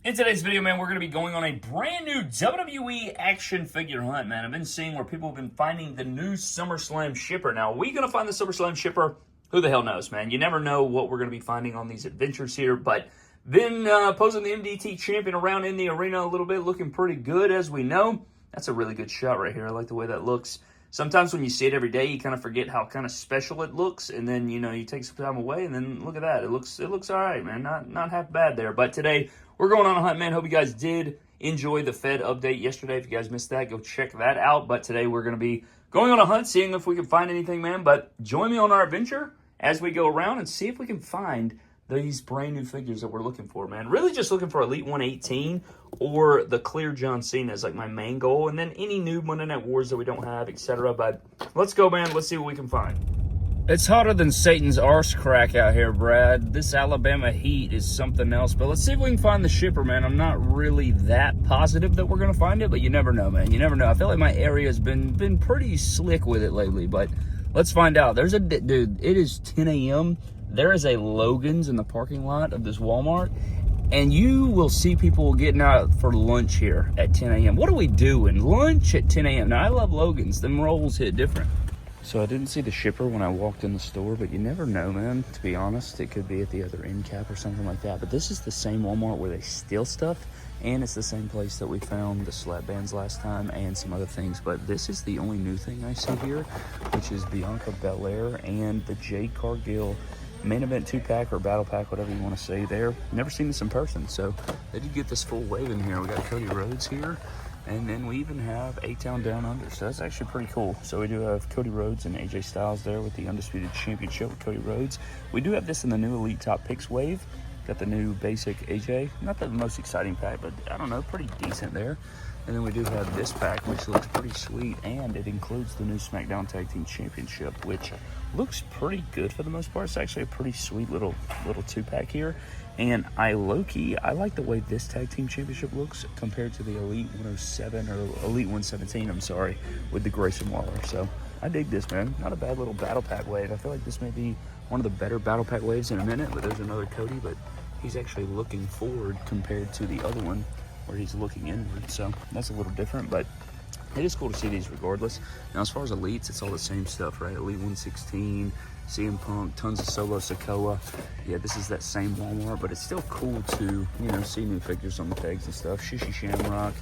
In today's video, man, we're going to be going on a brand new WWE action figure hunt, man. I've been seeing where people have been finding the new SummerSlam shipper. Now, are we going to find the SummerSlam shipper? Who the hell knows, man? You never know what we're going to be finding on these adventures here, but been posing the MDT champion around in the arena a little bit, looking pretty good, as we know. That's a really good shot right here. I like the way that looks. Sometimes when you see it every day, you kind of forget how kind of special it looks, and then, you know, you take some time away, and then look at that. It looks all right, man. Not half bad there. But today, we're going on a hunt, man. Hope you guys did enjoy the Fed update yesterday. If you guys missed that, go check that out. But today, we're going to be going on a hunt, seeing if we can find anything, man. But join me on our adventure as we go around and see if we can find these brand new figures that we're looking for, man. Really just looking for Elite 118 or the clear John Cena is like my main goal. And then any new Monday Night Wars that we don't have, etc. But let's go, man. Let's see what we can find. It's hotter than Satan's arse crack out here, Brad. This Alabama heat is something else. But let's see if we can find the shipper, man. I'm not really that positive that we're going to find it, but you never know, man. You never know. I feel like my area has been pretty slick with it lately, but let's find out. There's a dude. It is 10 a.m. There is a Logan's in the parking lot of this Walmart, and you will see people getting out for lunch here at 10 a.m. What are we doing? Lunch at 10 a.m. Now, I love Logan's. Them rolls hit different. So I didn't see the shipper when I walked in the store, but you never know, man. To be honest, it could be at the other end cap or something like that. But this is the same Walmart where they steal stuff, and it's the same place that we found the slap bands last time and some other things. But this is the only new thing I see here, which is Bianca Belair and the Jade Cargill main event 2-pack or battle pack, whatever you want to say there. Never seen this in person, so they did get this full wave in here. We got Cody Rhodes here, and then we even have A-Town Down Under, so that's actually pretty cool. So we do have Cody Rhodes and AJ Styles there with the Undisputed Championship with Cody Rhodes. We do have this in the new Elite Top Picks wave. Got the new basic AJ. Not the most exciting pack, but I don't know, pretty decent there. And then we do have this pack, which looks pretty sweet, and it includes the new SmackDown Tag Team Championship, which looks pretty good for the most part. It's actually a pretty sweet little 2-pack here. And I like the way this Tag Team Championship looks compared to the Elite 107, or Elite 117, I'm sorry, with the Grayson Waller. So I dig this, man. Not a bad little battle pack wave. I feel like this may be one of the better battle pack waves in a minute, but there's another Cody, but he's actually looking forward compared to the other one where he's looking inward. So that's a little different, but it is cool to see these regardless. Now, as far as Elites, it's all the same stuff, right? Elite 116, CM Punk, tons of Solo Sikoa. Yeah, this is that same Walmart, but it's still cool to, you know, see new figures on the pegs and stuff. Shishi Shamrock,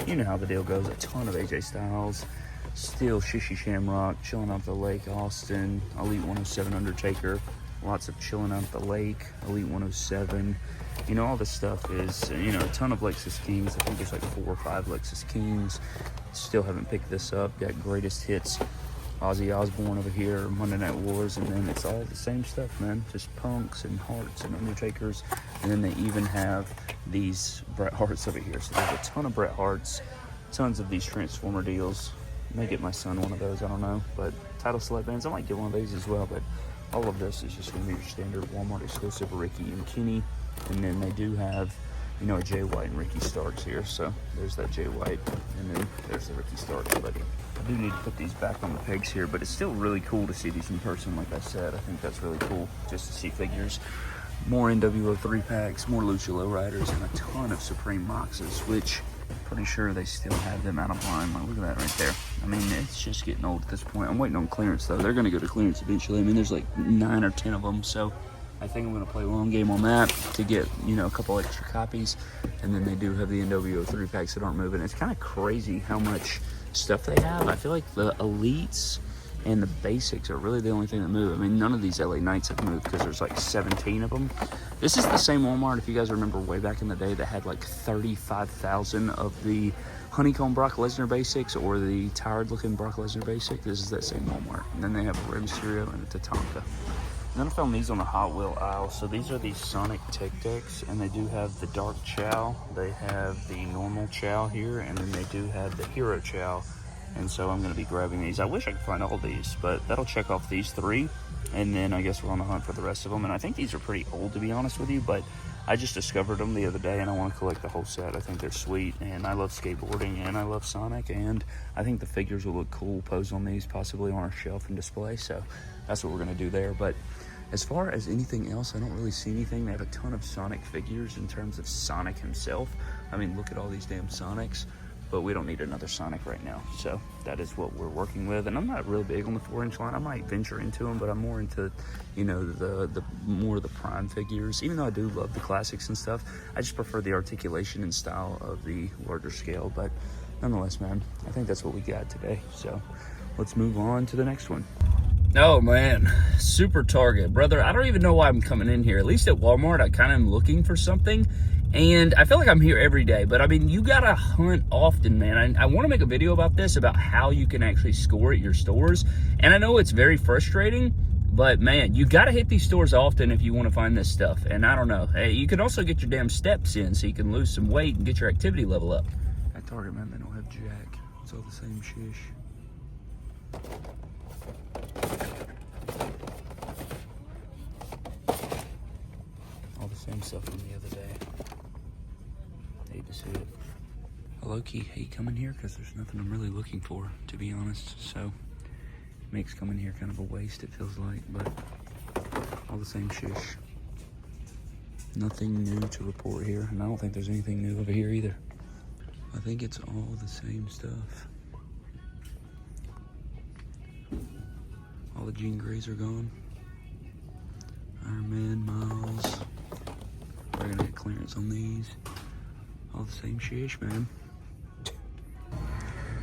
you know how the deal goes. A ton of AJ Styles. Still Shishi Shamrock, Chilling Out the Lake, Austin, Elite 107 Undertaker. Lots of Chilling Out the Lake, Elite 107. You know, all this stuff is, you know, a ton of Lexus Kings. I think there's like 4 or 5 Lexus Kings. Still haven't picked this up. Got Greatest Hits, Ozzy Osbourne over here, Monday Night Wars, and then it's all the same stuff, man. Just Punks and Hearts and Undertakers. And then they even have these Bret Harts over here. So there's a ton of Bret Harts, tons of these Transformer deals. May get my son one of those, I don't know. But title select bands, I might get one of these as well. But all of this is just going to be your standard Walmart exclusive Ricky and Kenny. And then they do have, you know, a Jay White and Ricky Starks here. So there's that Jay White, and then there's the Ricky Starks. But I do need to put these back on the pegs here. But it's still really cool to see these in person, like I said. I think that's really cool just to see figures. More NWO 3-packs, more Lucha Lowriders, and a ton of Supreme boxes, which I'm pretty sure they still have them out of line. Like, look at that right there. I mean, it's just getting old at this point. I'm waiting on clearance, though. They're going to go to clearance eventually. I mean, there's like 9 or 10 of them, so I think I'm going to play a long game on that to get, you know, a couple extra copies. And then they do have the NWO 3-packs that aren't moving. It's kind of crazy how much stuff they have. I feel like the Elites and the basics are really the only thing that move. I mean, none of these LA Knights have moved because there's like 17 of them. This is the same Walmart, if you guys remember way back in the day, that had like 35,000 of the honeycomb Brock Lesnar basics or the tired looking Brock Lesnar basic. This is that same Walmart. And then they have a Rey Mysterio and a Tatanka. And then I found these on the Hot Wheel aisle. So these are the Sonic Tech Decks, and they do have the Dark Chow. They have the normal Chow here, and then they do have the Hero Chow. And so I'm going to be grabbing these. I wish I could find all these, but that'll check off these 3. And then I guess we're on the hunt for the rest of them. And I think these are pretty old, to be honest with you, but I just discovered them the other day, and I want to collect the whole set. I think they're sweet, and I love skateboarding, and I love Sonic, and I think the figures will look cool posed on these, possibly on our shelf and display. So that's what we're going to do there. But As far as anything else, I don't really see anything. They have a ton of Sonic figures in terms of Sonic himself. I mean, look at all these damn Sonics. But we don't need another Sonic right now. So that is what we're working with. And I'm not real big on the 4-inch line. I might venture into them, but I'm more into, you know, the more of the prime figures. Even though I do love the classics and stuff, I just prefer the articulation and style of the larger scale. But nonetheless, man, I think that's what we got today. So let's move on to the next one. Oh man, Super Target. Brother, I don't even know why I'm coming in here. At least at Walmart, I kind of am looking for something. And I feel like I'm here every day, but I mean, you gotta hunt often, man. I want to make a video about this, about how you can actually score at your stores. And I know it's very frustrating, but man, you gotta hit these stores often if you want to find this stuff. And I don't know, hey, you can also get your damn steps in so you can lose some weight and get your activity level up. At Target, man, they don't have jack. It's all the same shish. All the same stuff from the other day. Hate to see it. Low-key hate coming here because there's nothing I'm really looking for, to be honest. So it makes coming here kind of a waste, it feels like, but all the same shish. Nothing new to report here, and I don't think there's anything new over here either. I think it's all the same stuff. All the Jean Greys are gone. Iron Man, Miles. We're gonna get clearance on these. All the same shish, man.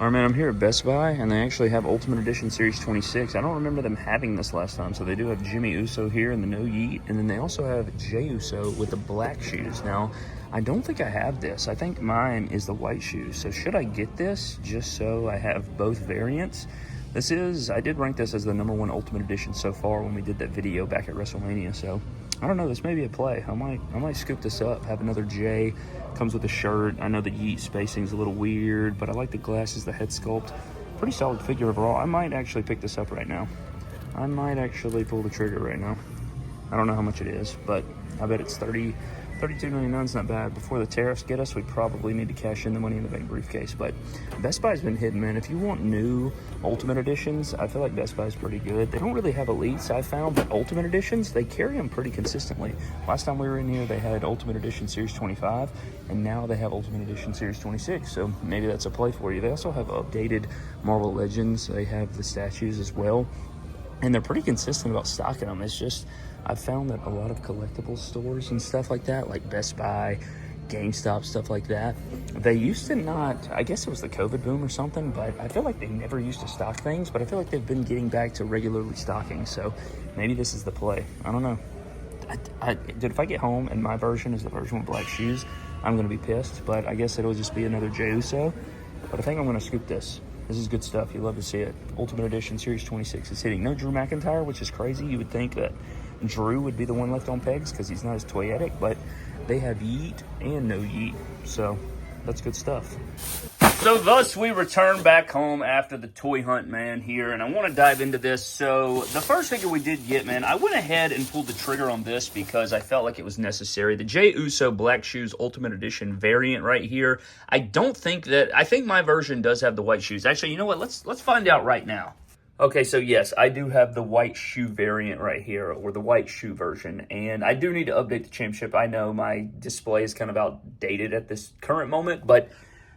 Alright, man, I'm here at Best Buy, and they actually have Ultimate Edition Series 26. I don't remember them having this last time, so they do have Jimmy Uso here in the no yeet, and then they also have Jey Uso with the black shoes. Now, I don't think I have this. I think mine is the white shoes, so should I get this just so I have both variants? I did rank this as the #1 Ultimate Edition so far when we did that video back at WrestleMania, so I don't know, this may be a play. I might scoop this up, have another Jey, comes with a shirt. I know the yeet spacing's a little weird, but I like the glasses, the head sculpt. Pretty solid figure overall. I might actually pick this up right now. I might actually pull the trigger right now. I don't know how much it is, but I bet it's $32.99 is not bad. Before the tariffs get us, we probably need to cash in the money in the bank briefcase. But Best Buy's been hidden, man. If you want new Ultimate Editions, I feel like Best Buy's pretty good. They don't really have Elites, I found, but Ultimate Editions, they carry them pretty consistently. Last time we were in here, they had Ultimate Edition Series 25, and now they have Ultimate Edition Series 26, so maybe that's a play for you. They also have updated Marvel Legends. They have the statues as well, and they're pretty consistent about stocking them. It's just, I've found that a lot of collectibles stores and stuff like that, like Best Buy, GameStop, stuff like that, they used to not, I guess it was the COVID boom or something, but I feel like they never used to stock things, but I feel like they've been getting back to regularly stocking, so maybe this is the play. I don't know. Dude, if I get home and my version is the version with black shoes, I'm going to be pissed, but I guess it'll just be another Jey Uso, but I think I'm going to scoop this. This is good stuff. You love to see it. Ultimate Edition Series 26 is hitting. No Drew McIntyre, which is crazy. You would think that Drew would be the one left on pegs because he's not as toyetic, but they have yeet and no yeet, so that's good stuff. So thus we return back home after the toy hunt, man, here, and I want to dive into this. So the first figure we did get, man, I went ahead and pulled the trigger on this because I felt like it was necessary. The Jey Uso Black Shoes Ultimate Edition variant right here. I think my version does have the white shoes. Actually, you know what? Let's find out right now. Okay, so yes, I do have the white shoe variant right here, or the white shoe version, and I do need to update the championship. I know my display is kind of outdated at this current moment, but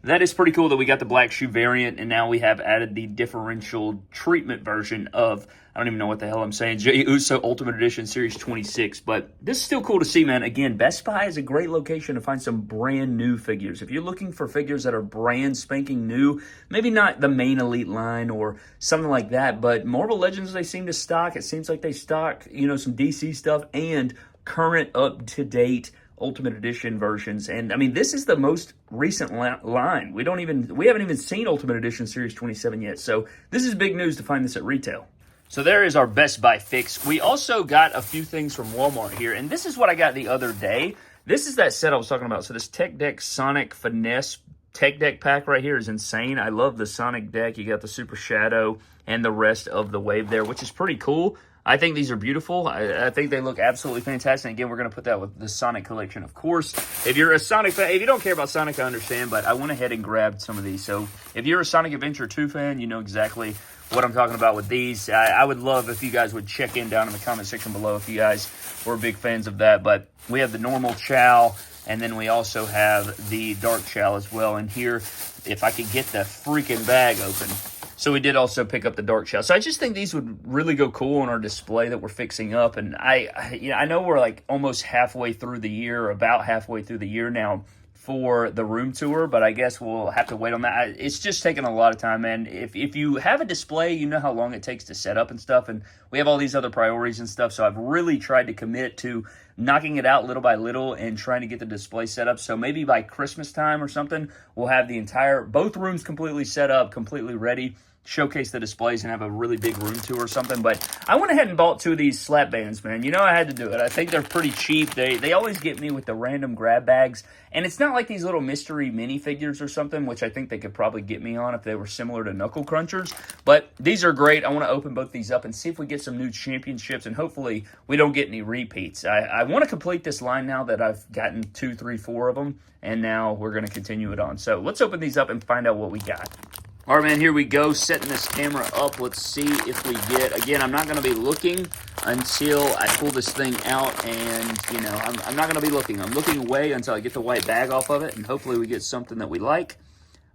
that is pretty cool that we got the black shoe variant, and now we have added the differential treatment version of, I don't even know what the hell I'm saying, Jey Uso Ultimate Edition Series 26, but this is still cool to see, man. Again, Best Buy is a great location to find some brand new figures. If you're looking for figures that are brand spanking new, maybe not the main Elite line or something like that, but Marvel Legends they seem to stock. It seems like they stock, some DC stuff and current up-to-date Ultimate Edition versions, and I mean this is the most recent line. We haven't even seen Ultimate Edition Series 27 yet, so this is big news to find this at retail. So there is our Best Buy fix. We also got a few things from Walmart here, and this is what I got the other day. This is that set I was talking about. So this Tech Deck Sonic Finesse Tech Deck pack right here is insane. I love the Sonic deck. You got the Super Shadow and the rest of the wave there, which is pretty cool. I think these are beautiful. I think they look absolutely fantastic. Again, we're going to put that with the Sonic collection, of course. If you're a Sonic fan, if you don't care about Sonic, I understand, but I went ahead and grabbed some of these. So if you're a Sonic Adventure 2 fan, you know exactly what I'm talking about with these. I would love if you guys would check in down in the comment section below if you guys were big fans of that. But we have the normal chow, and then we also have the dark chow as well. And here, if I could get the freaking bag open. So we did also pick up the dark chow. So I just think these would really go cool on our display that we're fixing up. And I know we're like almost halfway through the year, about halfway through the year now for the room tour, but I guess we'll have to wait on that. It's just taking a lot of time, man. If you have a display, you know how long it takes to set up and stuff, and we have all these other priorities and stuff, so I've really tried to commit to knocking it out little by little and trying to get the display set up. So maybe by Christmas time or something, we'll have both rooms completely set up, completely ready, showcase the displays, and have a really big room tour or something. But I went ahead and bought 2 of these slap bands, man. You know I had to do it. I think they're pretty cheap. They always get me with the random grab bags, and it's not like these little mystery minifigures or something, which I think they could probably get me on if they were similar to Knuckle Crunchers. But these are great. I want to open both these up and see if we get some new championships, and hopefully we don't get any repeats. I want to complete this line now that I've gotten 2, 3, 4 of them, and now we're going to continue it on. So let's open these up and find out what we got. All right, man, here we go, setting this camera up. Let's see if we get, again, I'm not going to be looking until I pull this thing out, and, you know, I'm not going to be looking. I'm looking away until I get the white bag off of it, and hopefully we get something that we like.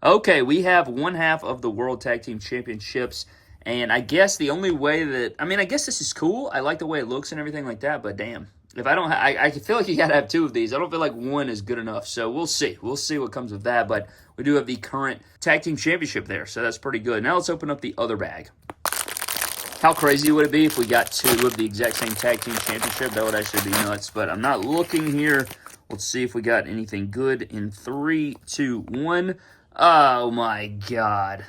Okay, we have 1/2 of the World Tag Team Championships, and I guess the only way that, I guess this is cool. I like the way it looks and everything like that, but damn. If I don't, I feel like you got to have 2 of these. I don't feel like 1 is good enough. So we'll see. We'll see what comes with that. But we do have the current Tag Team Championship there. So that's pretty good. Now let's open up the other bag. How crazy would it be if we got 2 of the exact same Tag Team Championship? That would actually be nuts. But I'm not looking here. Let's see if we got anything good in 3, 2, 1. Oh, my God.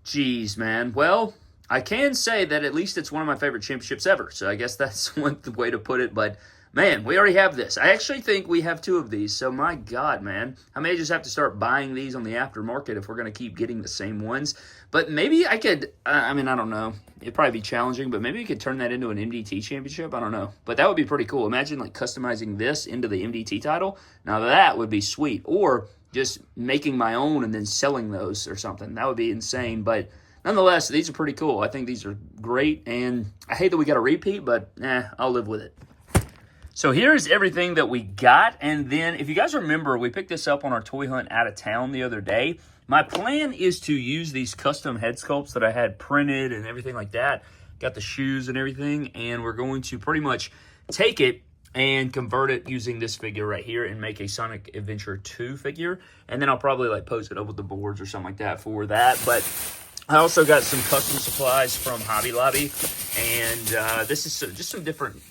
Jeez, man. Well, I can say that at least it's one of my favorite championships ever. So I guess that's one way to put it. But man, we already have this. I actually think we have 2 of these. So my God, man. I may just have to start buying these on the aftermarket if we're going to keep getting the same ones. But maybe I could, I don't know. It'd probably be challenging, but maybe we could turn that into an MDT championship. I don't know. But that would be pretty cool. Imagine like customizing this into the MDT title. Now that would be sweet. Or just making my own and then selling those or something. That would be insane. But nonetheless, these are pretty cool. I think these are great. And I hate that we got a repeat, but I'll live with it. So here's everything that we got, and then if you guys remember, we picked this up on our toy hunt out of town the other day. My plan is to use these custom head sculpts that I had printed and everything like that. Got the shoes and everything, and we're going to pretty much take it and convert it using this figure right here and make a Sonic Adventure 2 figure, and then I'll probably like pose it up with the boards or something like that for that. But I also got some custom supplies from Hobby Lobby, and this is just some different,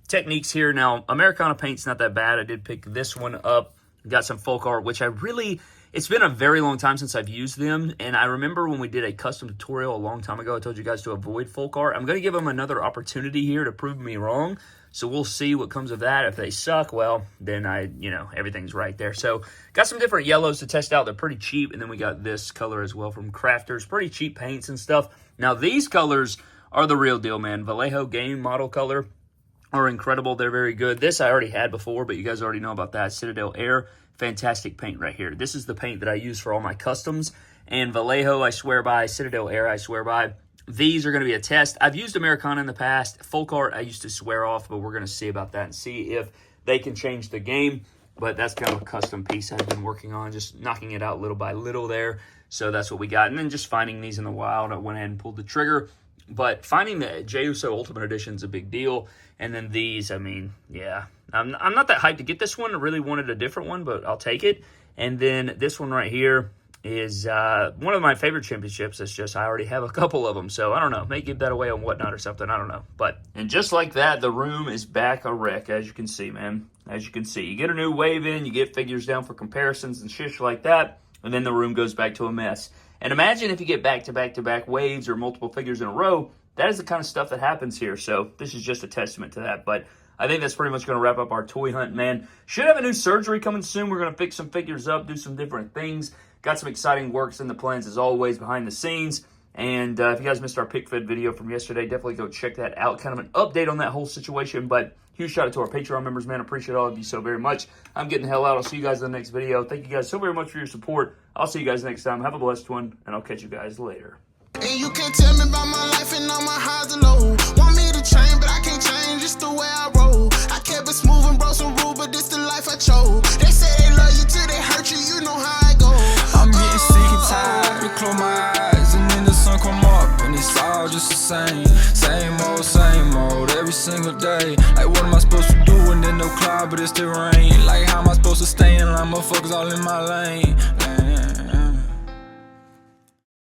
techniques here. Now, Americana paint's not that bad. I did pick this one up. Got some folk art, which it's been a very long time since I've used them, and I remember when we did a custom tutorial a long time ago, I told you guys to avoid folk art. I'm going to give them another opportunity here to prove me wrong, so we'll see what comes of that. If they suck, well, then everything's right there. So, got some different yellows to test out. They're pretty cheap, and then we got this color as well from Crafters. Pretty cheap paints and stuff. Now, these colors are the real deal, man. Vallejo game model color are incredible. They're very good. This I already had before, but you guys already know about that. Citadel Air, fantastic paint right here. This is the paint that I use for all my customs. And Vallejo, I swear by. Citadel Air, I swear by. These are going to be a test. I've used Americana in the past. Folk art, I used to swear off, but we're going to see about that and see if they can change the game. But that's kind of a custom piece I've been working on, just knocking it out little by little there. So that's what we got. And then just finding these in the wild, I went ahead and pulled the trigger. But finding the Jey Uso Ultimate Edition is a big deal. And then these, yeah. I'm not that hyped to get this one. I really wanted a different one, but I'll take it. And then this one right here is one of my favorite championships. It's just I already have a couple of them. So I don't know. May give that away on Whatnot or something. I don't know. And just like that, the room is back a wreck, as you can see, man. As you can see. You get a new wave in. You get figures down for comparisons and shish like that. And then the room goes back to a mess. And imagine if you get back-to-back-to-back waves or multiple figures in a row. That is the kind of stuff that happens here. So this is just a testament to that. But I think that's pretty much going to wrap up our toy hunt, man. Should have a new surgery coming soon. We're going to fix some figures up, do some different things. Got some exciting works in the plans, as always, behind the scenes. And if you guys missed our pick fed video from yesterday, definitely go check that out. Kind of an update on that whole situation. But huge shout out to our Patreon members, man. Appreciate all of you so very much. I'm getting the hell out. I'll see you guys in the next video. Thank you guys so very much for your support. I'll see you guys next time. Have a blessed one, and I'll catch you guys later. And you can't tell me about my life and all my highs and lows. Want me to change, but I can't change, it's the way I roll. I kept it smooth and broke some rules, but this the life I chose. They say they love you till they hurt you, you know how I go. I'm getting sick and tired to close my eyes, and then the sun come up, and it's all just the same. Same old, every single day. Like what am I supposed to do when there's no cloud, but it's the rain? Like how am I supposed to stay in line, motherfuckers all in my lane?